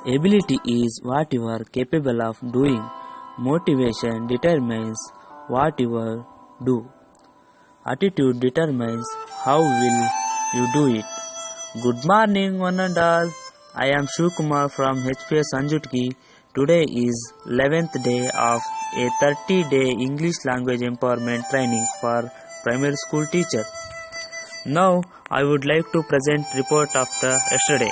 Ability is what you are capable of doing. Motivation determines what you will do. Attitude determines how will you do it. Good morning one and all. I am Shivkumar from HPS Anjutki. Today is 11th day of a 30-day English language empowerment training for primary school teacher. Now I would like to present report of the yesterday.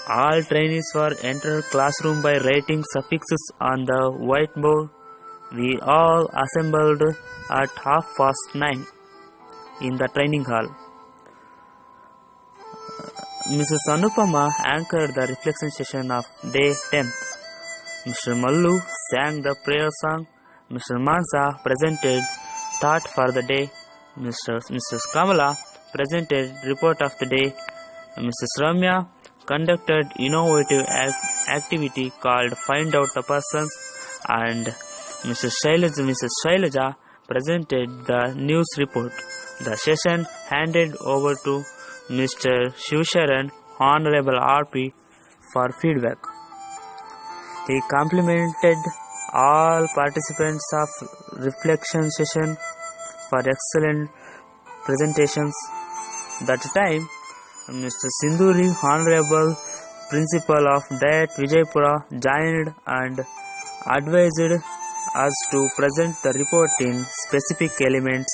All trainees were entered classroom by writing suffixes on the whiteboard. We all assembled at 9:30 in the training hall. Mrs. Anupama anchored the reflection session of day 10th. Mr. Mallu sang the prayer song. Mr. Mansa presented thought for the day. Mrs. Kamala presented report of the day. Mrs. Ramya conducted innovative activity called Find Out the Persons, and Mrs. Shailaja presented the news report. The session handed over to Mr. Shivsharan, Honorable RP, for feedback. He complimented all participants of reflection session for excellent presentations. That time, Mr. Sinduri, Honorable Principal of DIET Vijaypura, joined and advised us to present the report in specific elements.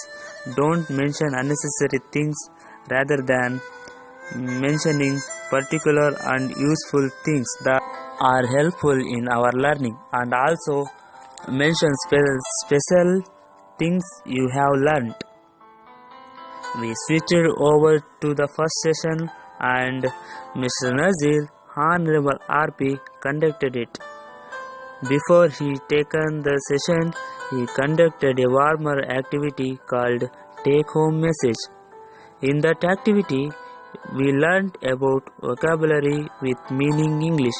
Don't mention unnecessary things rather than mentioning particular and useful things that are helpful in our learning, and also mention special things you have learned. We switched over to the first session and Mr. Nazir, Honorable RP, conducted it. Before he taken the session, he conducted a warmer activity called Take Home Message. In that activity, we learned about vocabulary with meaning English.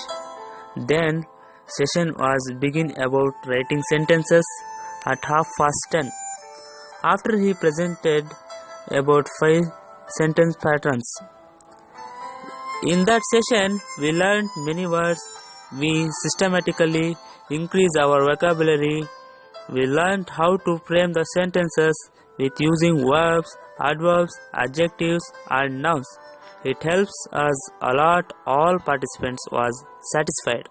Then, session was begin about writing sentences at 10:30. After he presented about 5 sentence patterns. In that session, we learned many words. We systematically increased our vocabulary. We learned how to frame the sentences with using verbs, adverbs, adjectives, and nouns. It helps us a lot. All participants was satisfied.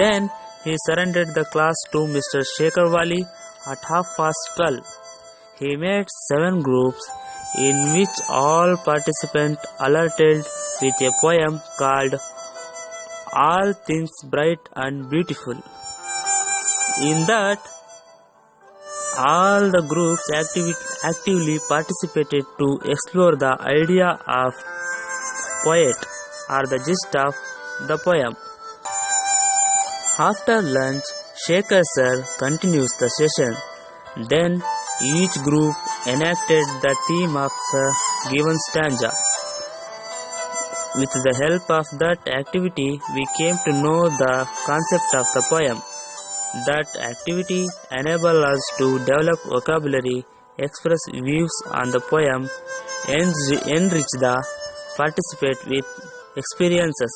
Then he surrendered the class to Mr. Shekhar Wali at 12:30. He made 7 groups in which all participants alerted with a poem called All Things Bright and Beautiful. In that, all the groups actively participated to explore the idea of poet or the gist of the poem. After lunch, Shekhar sir continues the session. Then each group enacted the theme of the given stanza. With the help of that activity, we came to know the concept of the poem. That activity enabled us to develop vocabulary, express views on the poem, enrich the participants with experiences.